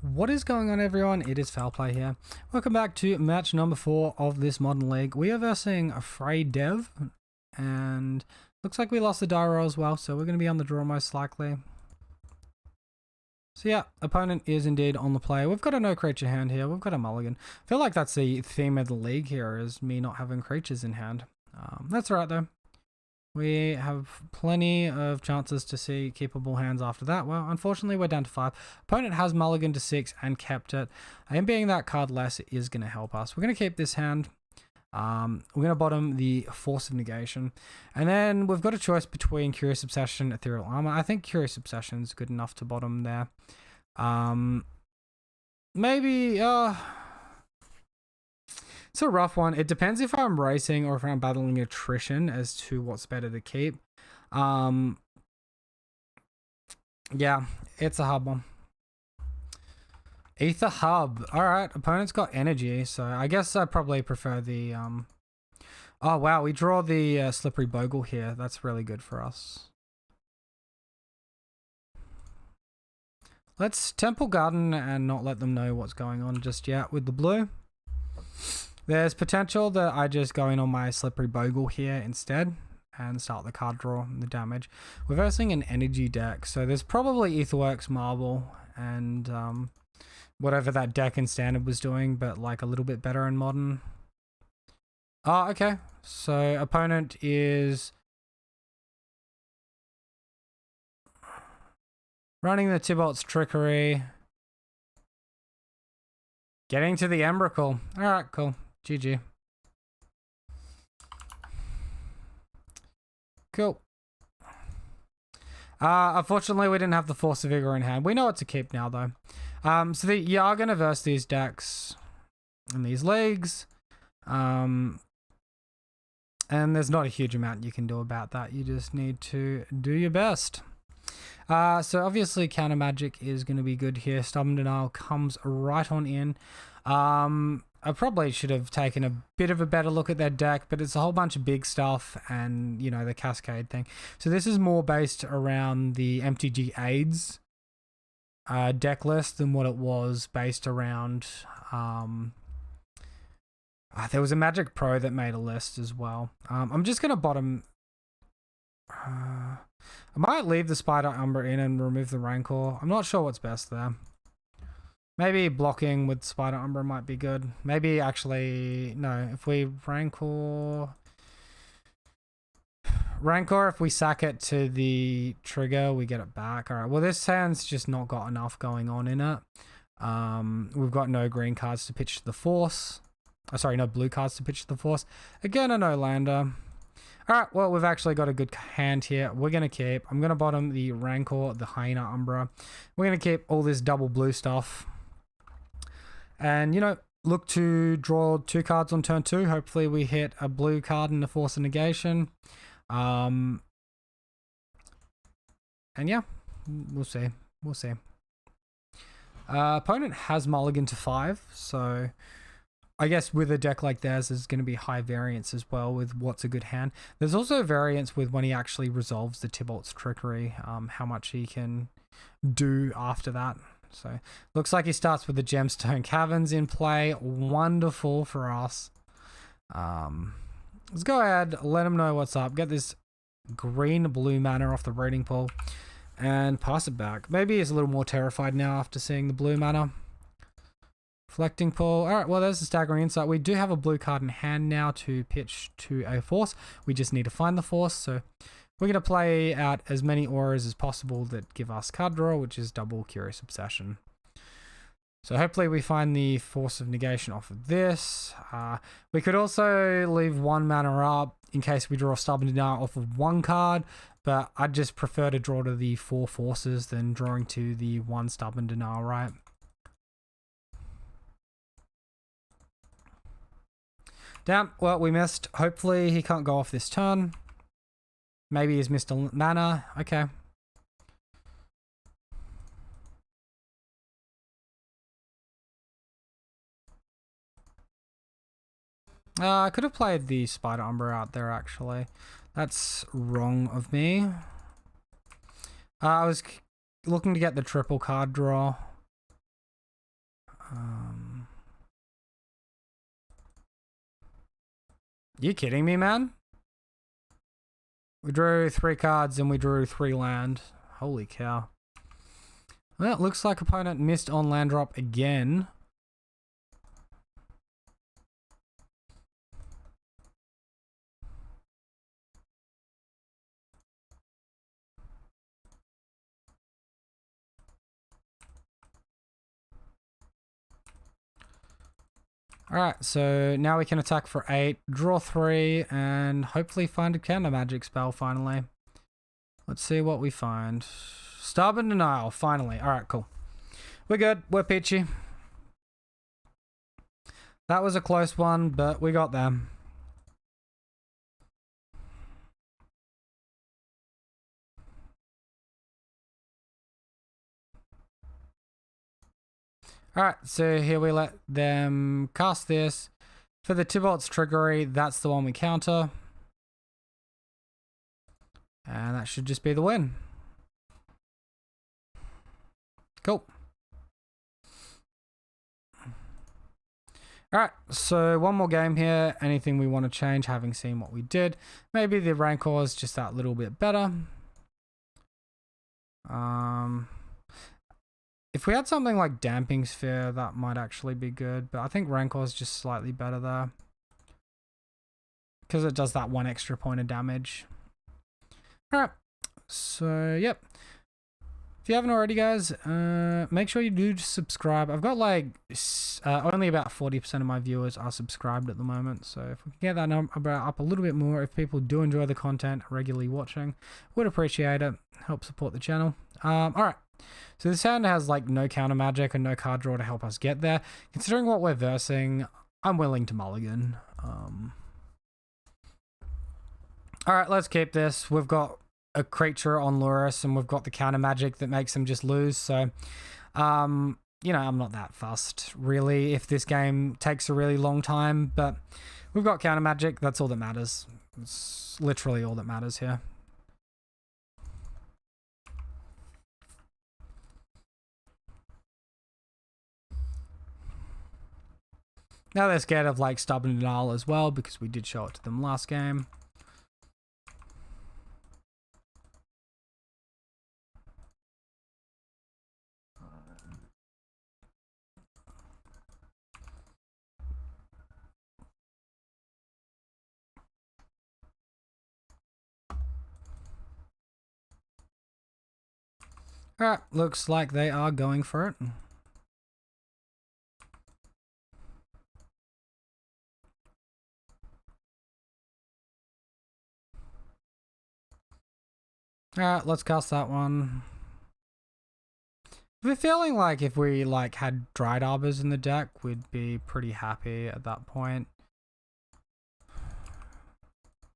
What is going on, everyone? It is Foul Play here. Welcome back to match number 4 of this modern league. We are versing Frey Dev, and looks like we lost the die roll as well, so we're going to be on the draw most likely. So yeah, opponent is indeed on the play. We've got a no creature hand here. We've got a mulligan. I feel like that's the theme of the league here, is me not having creatures in hand. That's alright though. We have plenty of chances to see keepable hands after that. Well, unfortunately, we're down to 5. Opponent has mulligan to 6 and kept it. And being that card less is going to help us. We're going to keep this hand. We're going to bottom the Force of Negation. And then we've got a choice between Curious Obsession and Ethereal Armor. I think Curious Obsession is good enough to bottom there. Maybe... It's a rough one. It depends if I'm racing or if I'm battling attrition as to what's better to keep. Yeah, it's a hub one. Ether Hub. Alright, opponent's got energy, so I guess I probably prefer the... Oh wow, we draw the Slippery Bogle here. That's really good for us. Let's Temple Garden and not let them know what's going on just yet with the blue. There's potential that I just go in on my Slippery Bogle here instead and start the card draw and the damage. We're versing an energy deck, so there's probably Aetherworks Marble and whatever that deck in Standard was doing, but like a little bit better in Modern. Oh, okay. So opponent is running the Tybalt's Trickery. Getting to the Emrakul. Alright, cool. GG. Cool. Unfortunately, we didn't have the Force of Vigor in hand. We know what to keep now, though. So you are going to verse these decks in these leagues. And there's not a huge amount you can do about that. You just need to do your best. So obviously Counter Magic is going to be good here. Stubborn Denial comes right on in. I probably should have taken a bit of a better look at their deck, but it's a whole bunch of big stuff and, you know, the Cascade thing. So this is more based around the MTG AIDS deck list than what it was based around... there was a Magic Pro that made a list as well. I'm just going to bottom... I might leave the Spider Umbra in and remove the Rancor. I'm not sure what's best there. Maybe blocking with Spider Umbra might be good. Maybe actually... No, if we Rancor, if we sack it to the trigger, we get it back. Alright, well this hand's just not got enough going on in it. We've got no green cards to pitch to the Force. Sorry, no blue cards to pitch to the Force. Again, a no lander. Alright, well, we've actually got a good hand here. We're going to keep... I'm going to bottom the Rancor, the Hyena Umbra. We're going to keep all this double blue stuff. And, you know, look to draw 2 cards on turn 2. Hopefully we hit a blue card in the Force of Negation. And yeah, we'll see. We'll see. Opponent has mulligan to 5, so... I guess with a deck like theirs, there's going to be high variance as well with what's a good hand. There's also variance with when he actually resolves the Tybalt's Trickery, how much he can do after that. So, looks like he starts with the Gemstone Caverns in play. Wonderful for us. Let's go ahead, let him know what's up. Get this green-blue mana off the raiding pool and pass it back. Maybe he's a little more terrified now after seeing the blue mana. Reflecting Pool. Alright, well, there's the Staggering Insight. We do have a blue card in hand now to pitch to a Force. We just need to find the Force, so we're going to play out as many auras as possible that give us card draw, which is double Curious Obsession. So hopefully we find the Force of Negation off of this. We could also leave 1 mana up in case we draw Stubborn Denial off of 1 card, but I'd just prefer to draw to the 4 Forces than drawing to the 1 Stubborn Denial, right? Damn, well, we missed. Hopefully he can't go off this turn. Maybe he's missed a mana. Okay. I could have played the Spider Umbra out there, actually. That's wrong of me. I was looking to get the triple card draw. You kidding me, man? We drew 3 cards and we drew 3 land. Holy cow. Well, it looks like opponent missed on land drop again. Alright, so now we can attack for 8, draw 3, and hopefully find a counter magic spell finally. Let's see what we find. Stubborn Denial, finally. Alright, cool. We're good. We're peachy. That was a close one, but we got them. Alright, so here we let them cast this. For the Tybalt's Trickery, that's the one we counter. And that should just be the win. Cool. Alright, so one more game here. Anything we want to change, having seen what we did. Maybe the Rancor is just that little bit better. If we had something like Damping Sphere, that might actually be good. But I think Rancor is just slightly better there. Because it does that 1 extra point of damage. Alright, so yep. If you haven't already, guys, make sure you do subscribe. I've got like only about 40% of my viewers are subscribed at the moment. So if we can get that number up a little bit more, if people do enjoy the content regularly watching, would appreciate it. Help support the channel. Alright. So this hand has like no counter magic and no card draw to help us get there. Considering what we're versing, I'm willing to mulligan. Alright, let's keep this. We've got a creature on Lurrus and we've got the counter magic that makes him just lose. So, you know, I'm not that fussed really if this game takes a really long time, but we've got counter magic. That's all that matters. It's literally all that matters here. Now they're scared of like Stubborn Denial as well because we did show it to them last game. Alright, looks like they are going for it. Alright, let's cast that one. We're feeling like if we like had Dried Arbors in the deck, we'd be pretty happy at that point.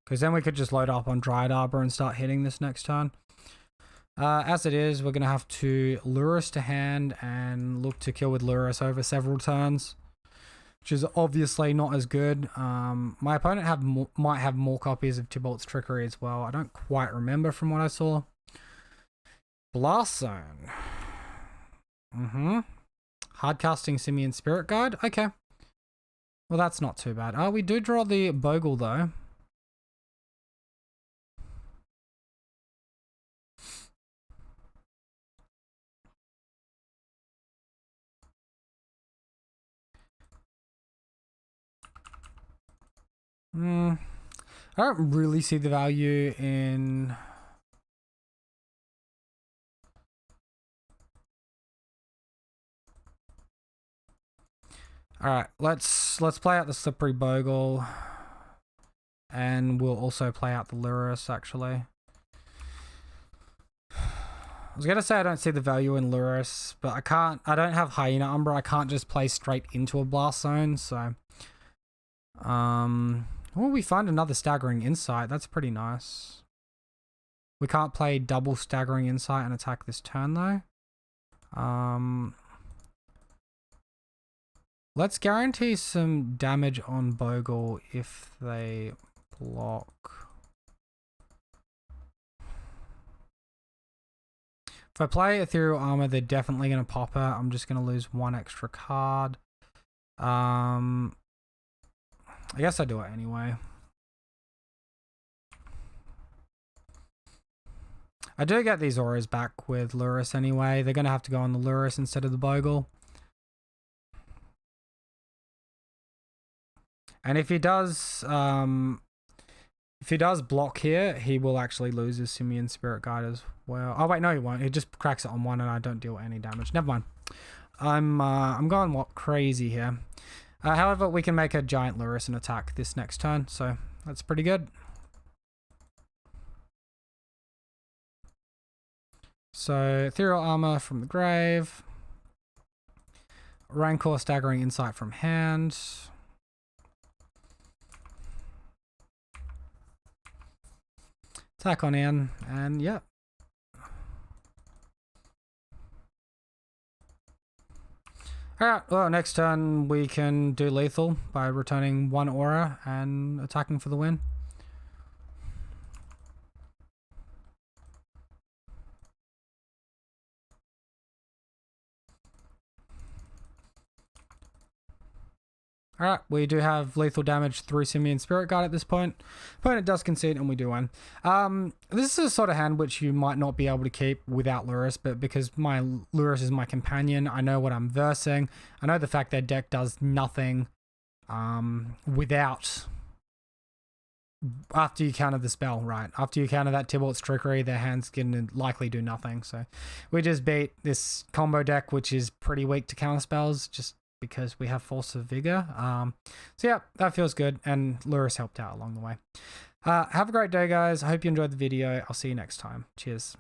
Because then we could just load up on Dried Arbor and start hitting this next turn. As it is, we're going to have to Lurrus to hand and look to kill with Lurrus over several turns, which is obviously not as good. My opponent might have more copies of Tybalt's Trickery as well. I don't quite remember from what I saw. Blast Zone. Hardcasting Simian Spirit Guide. Okay. Well, that's not too bad. We do draw the Bogle though. I don't really see the value in... Alright, let's play out the Slippery Bogle. And we'll also play out the Lurrus, actually. I was going to say I don't see the value in Lurrus, but I don't have Hyena Umbra. I can't just play straight into a Blast Zone, so... Oh, we find another Staggering Insight. That's pretty nice. We can't play double Staggering Insight and attack this turn, though. Let's guarantee some damage on Bogle if they block. If I play Ethereal Armor, they're definitely going to pop her. I'm just going to lose 1 extra card. I guess I do it anyway. I do get these auras back with Lurrus anyway. They're going to have to go on the Lurrus instead of the Bogle. And if he does block here, he will actually lose his Simian Spirit Guide as well. Oh wait, no he won't. He just cracks it on one and I don't deal any damage. Never mind. I'm going crazy here. However, we can make a giant Lurrus and attack this next turn, so that's pretty good. So Ethereal Armor from the grave. Rancor Staggering Insight from hand. Attack on in, and yeah. Alright, well, next turn we can do lethal by returning 1 aura and attacking for the win. Alright, we do have lethal damage through Simian Spirit Guide at this point. Opponent does concede and we do win. This is a sort of hand which you might not be able to keep without Lurrus, but because my Lurrus is my companion, I know what I'm versing. I know the fact their deck does nothing without... After you counter the spell, right? After you counter that Tybalt's Trickery, their hands can likely do nothing. So we just beat this combo deck, which is pretty weak to counter spells, just because we have Force of Vigor. So yeah, that feels good, and Lurrus helped out along the way. Have a great day, guys. I hope you enjoyed the video. I'll see you next time. Cheers.